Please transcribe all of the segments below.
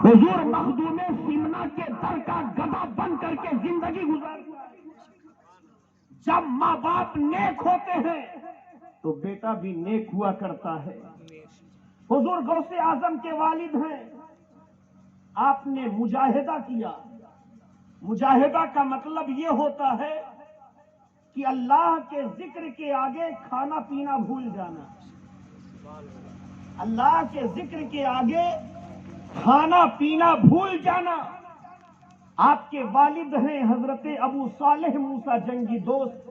حضور مخدوم سمنا کے در کا گدھا بن کر کے زندگی گزار. جب ماں باپ نیک ہوتے ہیں تو بیٹا بھی نیک ہوا کرتا ہے. حضور غوث اعظم کے والد ہیں. آپ نے مجاہدہ کیا. مجاہدہ کا مطلب یہ ہوتا ہے کہ اللہ کے ذکر کے آگے کھانا پینا بھول جانا. اللہ کے ذکر کے آگے کھانا پینا بھول جانا. آپ کے والد ہیں حضرت ابو صالح موسیٰ جنگی دوست.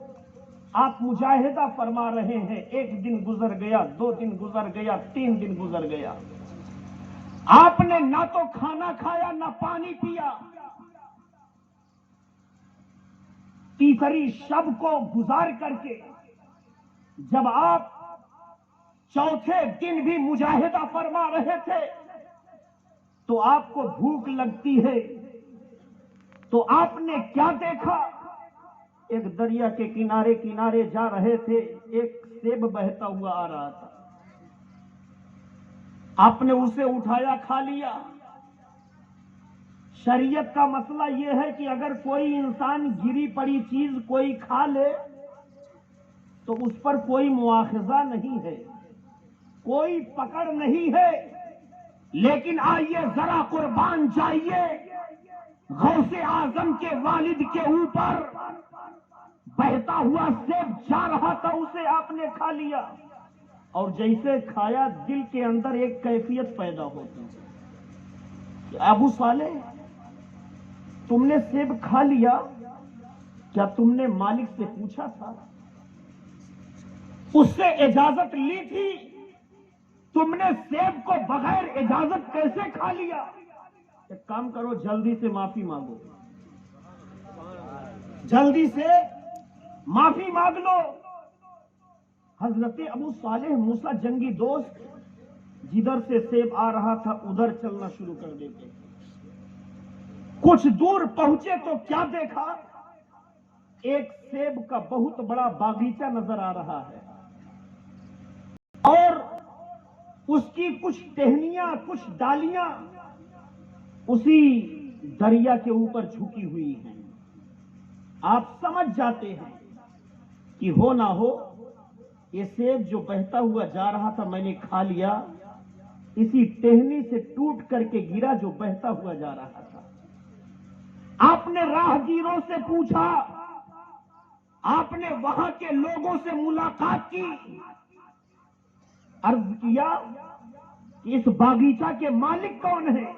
آپ مجاہدہ فرما رہے ہیں. ایک دن گزر گیا, 2 دن گزر گیا, 3 دن گزر گیا. آپ نے نہ تو کھانا کھایا نہ پانی پیا. تیسری شب کو گزار کر کے جب آپ چوتھے دن بھی مجاہدہ فرما رہے تھے تو آپ کو بھوک لگتی ہے. تو آپ نے کیا دیکھا؟ ایک دریا کے کنارے کنارے جا رہے تھے, ایک سیب بہتا ہوا آ رہا تھا. آپ نے اسے اٹھایا, کھا لیا. شریعت کا مسئلہ یہ ہے کہ اگر کوئی انسان گری پڑی چیز کوئی کھا لے تو اس پر کوئی مواخذہ نہیں ہے, کوئی پکڑ نہیں ہے. لیکن آئیے ذرا قربان جائیے, غوث اعظم کے والد کے اوپر بہتا ہوا سیب جا رہا تھا, اسے آپ نے کھا لیا. اور جیسے کھایا دل کے اندر ایک کیفیت پیدا ہوتی ہے کہ ابو صالح تم نے سیب کھا لیا, کیا تم نے مالک سے پوچھا تھا؟ اس سے اجازت لی تھی؟ تم نے سیب کو بغیر اجازت کیسے کھا لیا؟ ایک کام کرو, جلدی سے معافی مانگو, جلدی سے معافی مانگ لو. حضرت ابو صالح موسیٰ جنگی دوست جدھر سے سیب آ رہا تھا ادھر چلنا شروع کر دیتے. کچھ دور پہنچے تو کیا دیکھا؟ ایک سیب کا بہت بڑا باغیچہ نظر آ رہا ہے اور اس کی کچھ ٹہنیاں, کچھ ڈالیاں اسی دریا کے اوپر جھکی ہوئی ہیں. آپ سمجھ جاتے ہیں کہ ہو نہ ہو یہ سیب جو بہتا ہوا جا رہا تھا میں نے کھا لیا, اسی ٹہنی سے ٹوٹ کر کے گرا جو بہتا ہوا جا رہا تھا. آپ نے راہگیروں سے پوچھا, آپ نے وہاں کے لوگوں سے ملاقات کی, عرض کیا کہ اس باغیچہ کے مالک کون ہے؟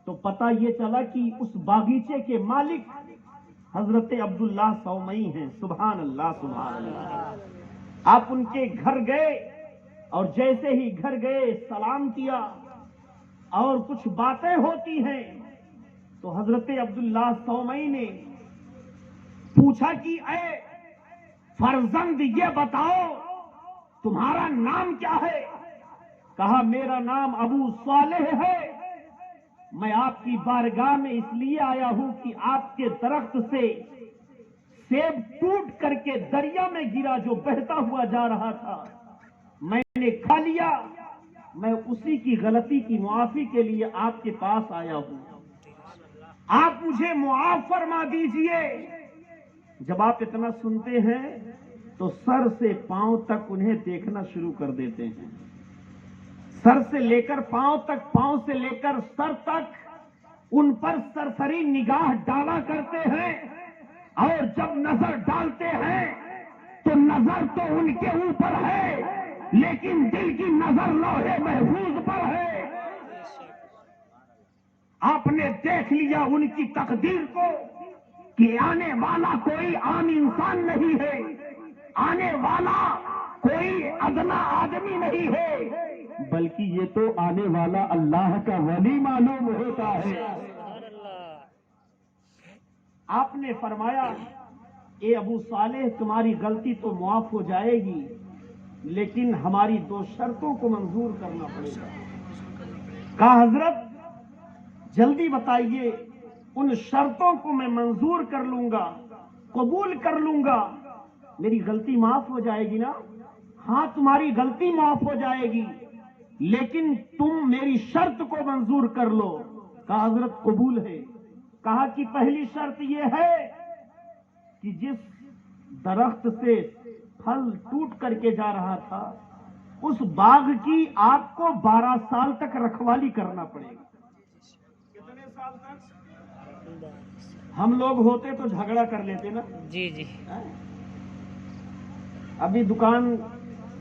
تو پتہ یہ چلا کہ اس باغیچے کے مالک حضرت عبداللہ صومعی ہیں. سبحان اللہ, سبحان اللہ. آپ ان کے گھر گئے اور جیسے ہی گھر گئے سلام کیا اور کچھ باتیں ہوتی ہیں تو حضرت عبداللہ صومعی نے پوچھا کہ اے فرزند یہ بتاؤ تمہارا نام کیا ہے؟ کہا میرا نام ابو صالح ہے. میں آپ کی بارگاہ میں اس لیے آیا ہوں کہ آپ کے درخت سے سیب ٹوٹ کر کے دریا میں گرا جو بہتا ہوا جا رہا تھا, میں نے کھا لیا. میں اسی کی غلطی کی معافی کے لیے آپ کے پاس آیا ہوں. آپ مجھے معاف فرما دیجئے. جب آپ اتنا سنتے ہیں تو سر سے پاؤں تک انہیں دیکھنا شروع کر دیتے ہیں. سر سے لے کر پاؤں تک, پاؤں سے لے کر سر تک ان پر سرسری نگاہ ڈالا کرتے ہیں اور جب نظر ڈالتے ہیں تو نظر تو ان کے اوپر ہے لیکن دل کی نظر لوہے محفوظ پر ہے. آپ نے دیکھ لیا ان کی تقدیر کو کہ آنے والا کوئی عام انسان نہیں ہے, آنے والا کوئی ادنا آدمی نہیں ہے, بلکہ یہ تو آنے والا اللہ کا ولی معلوم ہوتا ہے. آپ نے فرمایا اے ابو صالح تمہاری غلطی تو معاف ہو جائے گی لیکن ہماری 2 شرطوں کو منظور کرنا پڑے گا. کہا حضرت جلدی بتائیے, ان شرطوں کو میں منظور کر لوں گا, قبول کر لوں گا, میری غلطی معاف ہو جائے گی نا؟ ہاں تمہاری غلطی معاف ہو جائے گی لیکن تم میری شرط کو منظور کر لو. کہا حضرت قبول ہے. کہا کہ پہلی شرط یہ ہے کہ جس درخت سے پھل ٹوٹ کر کے جا رہا تھا اس باغ کی آپ کو 12 سال تک رکھوالی کرنا پڑے گا. کتنے سال تک؟ ہم لوگ ہوتے تو جھگڑا کر لیتے نا. جی جی. ابھی دکان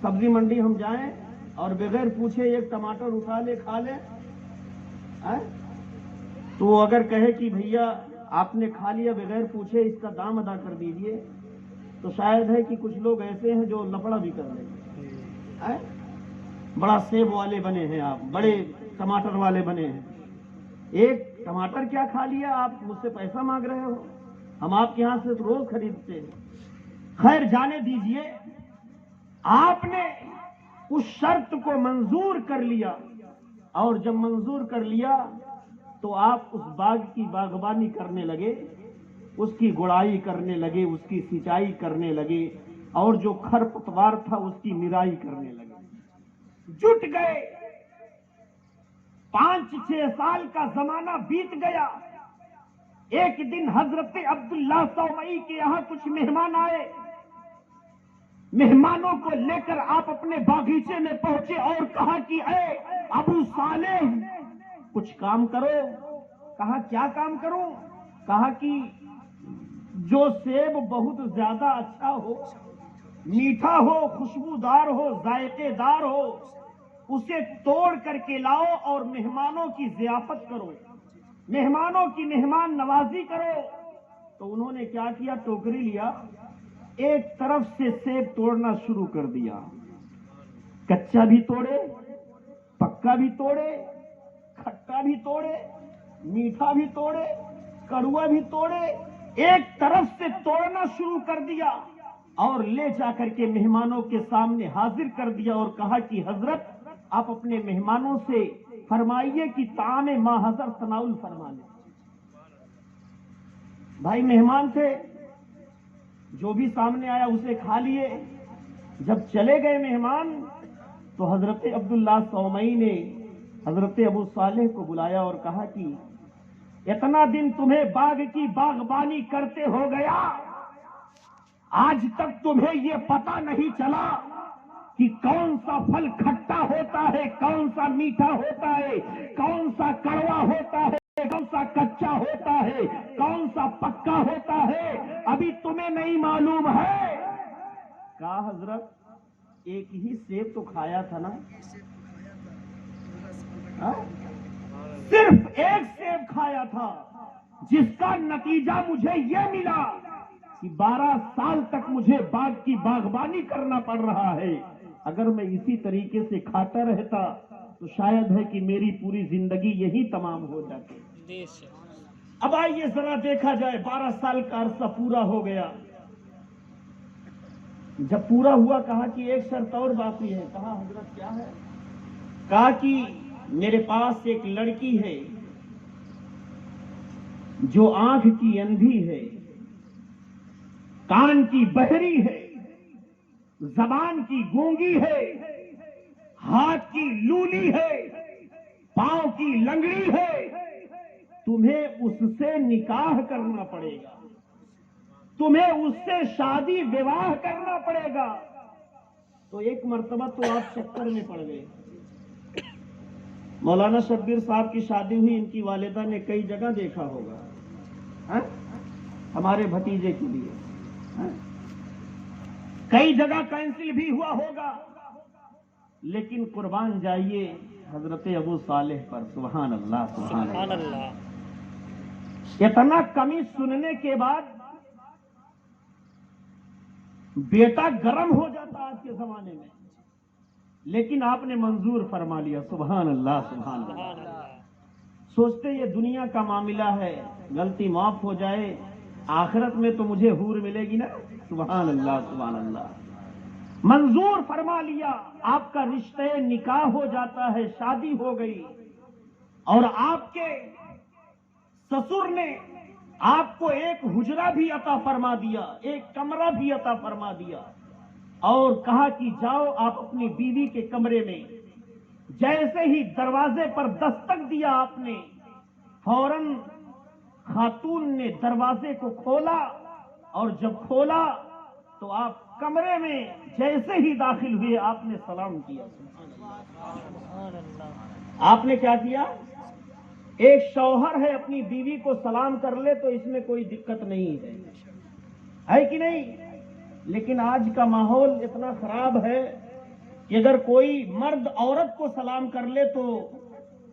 سبزی منڈی ہم جائیں اور بغیر پوچھے ایک ٹماٹر اٹھا لے کھا لے, تو وہ اگر کہے کہ بھیا آپ نے کھا لیا بغیر پوچھے اس کا دام ادا کر دیجئے, تو شاید ہے کہ کچھ لوگ ایسے ہیں جو لفڑا بھی کر لیں گے. بڑا سیب والے بنے ہیں آپ, بڑے ٹماٹر والے بنے ہیں, ایک ٹماٹر کیا کھا لیا آپ مجھ سے پیسہ مانگ رہے ہو, ہم آپ کے یہاں سے روز خریدتے ہیں. خیر جانے دیجئے, آپ نے اس شرط کو منظور کر لیا, اور جب منظور کر لیا تو آپ اس باغ کی باغبانی کرنے لگے, اس کی گڑائی کرنے لگے, اس کی سینچائی کرنے لگے, اور جو کھر پتوار تھا اس کی نرائی کرنے لگے. جٹ گئے. 5-6 سال کا زمانہ بیت گیا. ایک دن حضرت عبداللہ صومعی کے یہاں کچھ مہمان آئے. مہمانوں کو لے کر آپ اپنے باغیچے میں پہنچے اور کہا کہ اے ابو صالح کچھ کام کرو. کہا کیا کام کروں؟ کہا کہ جو سیب بہت زیادہ اچھا ہو, میٹھا ہو, خوشبودار ہو, ذائقے دار ہو, اسے توڑ کر کے لاؤ اور مہمانوں کی ضیافت کرو, مہمانوں کی مہمان نوازی کرو. تو انہوں نے کیا کیا, ٹوکری لیا, ایک طرف سے سیب توڑنا شروع کر دیا. کچا بھی توڑے, پکا بھی توڑے, کھٹا بھی توڑے, میٹھا بھی توڑے, کڑوا بھی توڑے, ایک طرف سے توڑنا شروع کر دیا اور لے جا کر کے مہمانوں کے سامنے حاضر کر دیا اور کہا کہ حضرت آپ اپنے مہمانوں سے فرمائیے کہ طعام ما حضر تناول فرما لیں. بھائی مہمان تھے, جو بھی سامنے آیا اسے کھا لیے. جب چلے گئے مہمان تو حضرت عبداللہ صومعی نے حضرت ابو صالح کو بلایا اور کہا کہ اتنا دن تمہیں باغ کی باغبانی کرتے ہو گیا, آج تک تمہیں یہ پتا نہیں چلا کہ کون سا پھل کھٹا ہوتا ہے, کون سا میٹھا ہوتا ہے, کون سا کڑوا ہوتا ہے, کون سا کچا ہوتا ہے, کون سا پکا ہوتا ہے, ابھی تمہیں نہیں معلوم ہے. کہا حضرت ایک ہی سیب تو کھایا تھا نا, صرف ایک سیب کھایا تھا, جس کا نتیجہ مجھے یہ ملا کہ 12 سال تک مجھے باغ کی باغبانی کرنا پڑ رہا ہے. اگر میں اسی طریقے سے کھاتا رہتا تو شاید ہے کہ میری پوری زندگی یہی تمام ہو جاتی. اب آئیے ذرا دیکھا جائے, 12 سال کا عرصہ پورا ہو گیا. جب پورا ہوا کہا کہ ایک شرط اور باقی ہے. کہا حضرت کیا ہے؟ کہا کہ میرے پاس ایک لڑکی ہے جو آنکھ کی اندھی ہے, کان کی بہری ہے, زبان کی گونگی ہے, ہاتھ کی لولی ہے, پاؤں کی لنگڑی ہے. تمہیں اس سے نکاح کرنا پڑے گا, تمہیں اس سے شادی وواہ کرنا پڑے گا. تو ایک مرتبہ تو آپ چکر میں پڑ گئے. مولانا شبیر صاحب کی شادی ہوئی, ان کی والدہ نے کئی جگہ دیکھا ہوگا ہمارے بھتیجے کے لیے, کئی جگہ کینسل بھی ہوا ہوگا, لیکن قربان جائیے حضرت ابو صالح پر. سبحان اللہ سبحان اللہ. اتنا کمی سننے کے بعد بیٹا گرم ہو جاتا آج کے زمانے میں, لیکن آپ نے منظور فرما لیا. سبحان اللہ سبحان اللہ. سوچتے یہ دنیا کا معاملہ ہے, غلطی معاف ہو جائے, آخرت میں تو مجھے حور ملے گی نا. سبحان اللہ سبحان اللہ. منظور فرما لیا, آپ کا رشتہ نکاح ہو جاتا ہے, شادی ہو گئی. اور آپ کے سسر نے آپ کو ایک حجرہ بھی عطا فرما دیا, ایک کمرہ بھی عطا فرما دیا, اور کہا کہ جاؤ آپ اپنی بیوی کے کمرے میں جیسے ہی دروازے پر دستک دیا آپ نے، فوراً خاتون نے دروازے کو کھولا، اور جب کھولا تو آپ کمرے میں جیسے ہی داخل ہوئے آپ نے سلام کیا۔ آپ نے کیا کیا؟ ایک شوہر ہے اپنی بیوی کو سلام کر لے تو اس میں کوئی دقت نہیں ہے کہ نہیں؟ لیکن آج کا ماحول اتنا خراب ہے کہ اگر کوئی مرد عورت کو سلام کر لے تو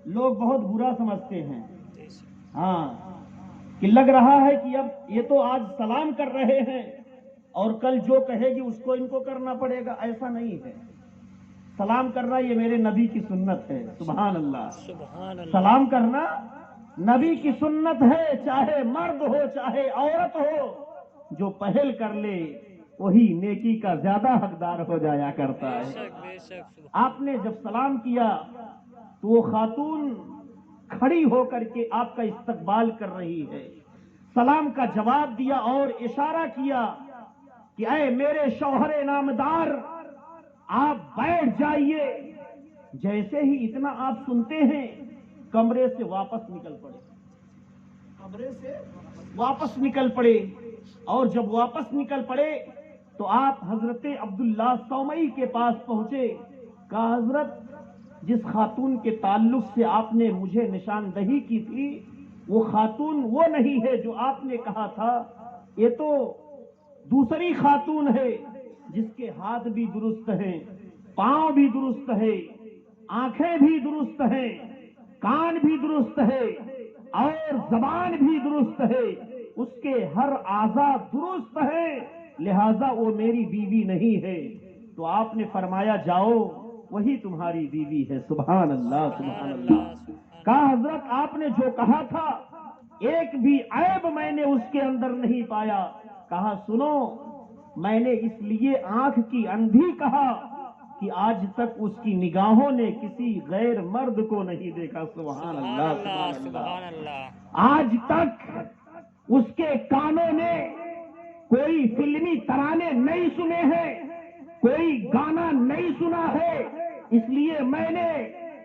لوگ بہت برا سمجھتے ہیں، ہاں، کہ لگ رہا ہے کہ اب یہ تو آج سلام کر رہے ہیں اور کل جو کہے گی اس کو ان کو کرنا پڑے گا۔ ایسا نہیں ہے، سلام کرنا یہ میرے نبی کی سنت ہے، سبحان اللہ۔ سلام کرنا نبی کی سنت ہے، چاہے مرد ہو چاہے عورت ہو، جو پہل کر لے وہی نیکی کا زیادہ حقدار ہو جایا کرتا ہے۔ آپ نے جب سلام کیا تو وہ خاتون کھڑی ہو کر کے آپ کا استقبال کر رہی ہے، سلام کا جواب دیا اور اشارہ کیا کہ اے میرے شوہر نامدار آپ بیٹھ جائیے۔ جیسے ہی اتنا آپ سنتے ہیں کمرے سے واپس نکل پڑے، اور جب واپس نکل پڑے تو آپ حضرت عبداللہ صومعی کے پاس پہنچے۔ کہا حضرت جس خاتون کے تعلق سے آپ نے مجھے نشاندہی کی تھی وہ خاتون وہ نہیں ہے جو آپ نے کہا تھا، یہ تو دوسری خاتون ہے جس کے ہاتھ بھی درست ہیں، پاؤں بھی درست ہے، آنکھیں بھی درست ہیں، کان بھی درست ہے اور زبان بھی درست ہے، اس کے ہر اعضاء درست ہے، لہذا وہ میری بیوی نہیں ہے۔ تو آپ نے فرمایا جاؤ وہی تمہاری بیوی ہے۔ سبحان اللہ، سبحان اللہ۔ کہا حضرت آپ نے جو کہا تھا ایک بھی عیب میں نے اس کے اندر نہیں پایا۔ کہا سنو، میں نے اس لیے آنکھ کی اندھی کہا کہ آج تک اس کی نگاہوں نے کسی غیر مرد کو نہیں دیکھا۔ سبحان اللہ، سبحان اللہ۔ آج تک اس کے کانوں نے کوئی فلمی ترانے نہیں سنے ہیں، کوئی گانا نہیں سنا ہے، اس لیے میں نے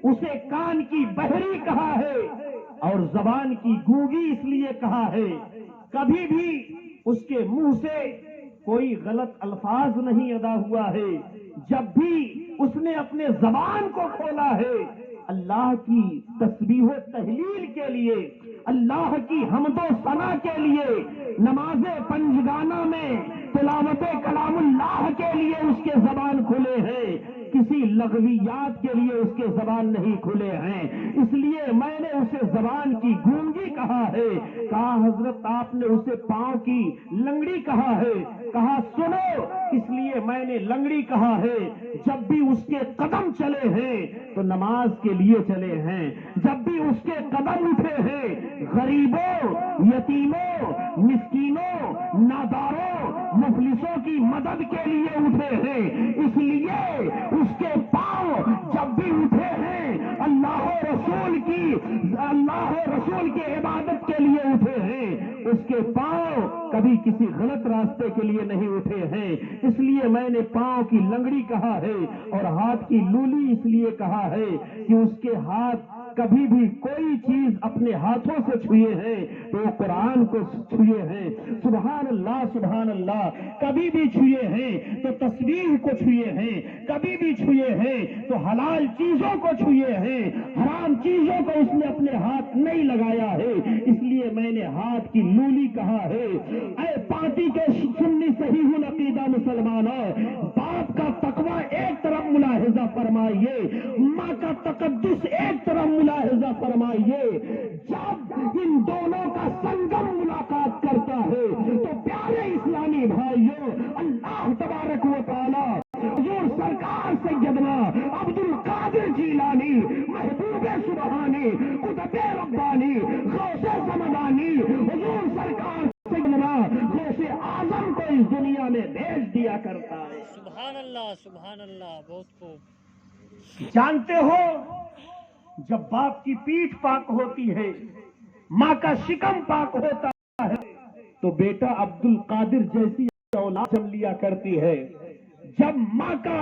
اسے کان کی بہری کہا ہے اور زبان کی گونگی اس لیے کہا ہے۔ کبھی بھی اس کے منہ سے کوئی غلط الفاظ نہیں ادا ہوا ہے۔ جب بھی اس نے اپنے زبان کو کھولا ہے اللہ کی تسبیح و تہلیل کے لیے، اللہ کی حمد و ثنا کے لیے، نماز پنجگانہ میں تلاوت کلام اللہ کے لیے اس کے زبان کھلے ہیں، کسی لغویات کے لیے اس کے زبان نہیں کھلے ہیں۔ اس لیے میں نے اسے زبان کی گونگی کہا ہے۔ کہا حضرت آپ نے اسے پاؤں کی لنگڑی کہا ہے۔ کہا سنو، اس لیے میں نے لنگڑی کہا ہے، جب بھی اس کے قدم چلے ہیں تو نماز کے لیے چلے ہیں، جب بھی اس کے قدم اٹھے ہیں غریبوں، یتیموں، مسکینوں، ناداروں، مفلسوں کی مدد کے لیے اٹھے ہیں۔ اس لیے اس کے پاؤں جب بھی اٹھے ہیں اللہ رسول کی عبادت کے لیے اٹھے ہیں، اس کے پاؤں کبھی کسی غلط راستے کے لیے نہیں اٹھے ہیں۔ اس لیے میں نے پاؤں کی لنگڑی کہا ہے اور ہاتھ کی لولی اس لیے کہا ہے کہ اس کے ہاتھ کبھی بھی کوئی چیز اپنے ہاتھوں سے چھوئے ہیں تو وہ قرآن کو چھوئے ہیں۔ سبحان اللہ، سبحان اللہ۔ کبھی بھی چھوئے ہیں تو تصویر کو چھوئے ہیں، کبھی بھی چھوئے ہیں تو حلال چیزوں کو چھوئے ہیں، حرام چیزوں کو اس نے اپنے ہاتھ نہیں لگایا ہے۔ اس لیے میں نے ہاتھ کی لولی کہا ہے۔ اے پارٹی کے سنی صحیح العقیدہ مسلمانوں، باپ کا تقوی ایک طرف ملاحظہ فرمائیے، ماں کا تقدس ایک طرف ملاحظہ فرمائیے۔ جب ان دونوں کا سنگم ملاقات کرتا ہے تو پیارے اسلامی بھائیوں، اللہ تبارک و تعالی حضور سرکار سیدنا عبد القادر جیلانی، محبوب سبحانی، قطب ربانی، غوث سمدانی، حضور سرکار سیدنا غوث اعظم کو اس دنیا میں بھیج دیا کرتا ہے۔ سبحان اللہ، سبحان اللہ، بہت خوب۔ جانتے ہو جب باپ کی پیٹھ پاک ہوتی ہے، ماں کا شکم پاک ہوتا ہے تو بیٹا عبد القادر جیسی اولاد جم لیا کرتی ہے۔ جب ماں کا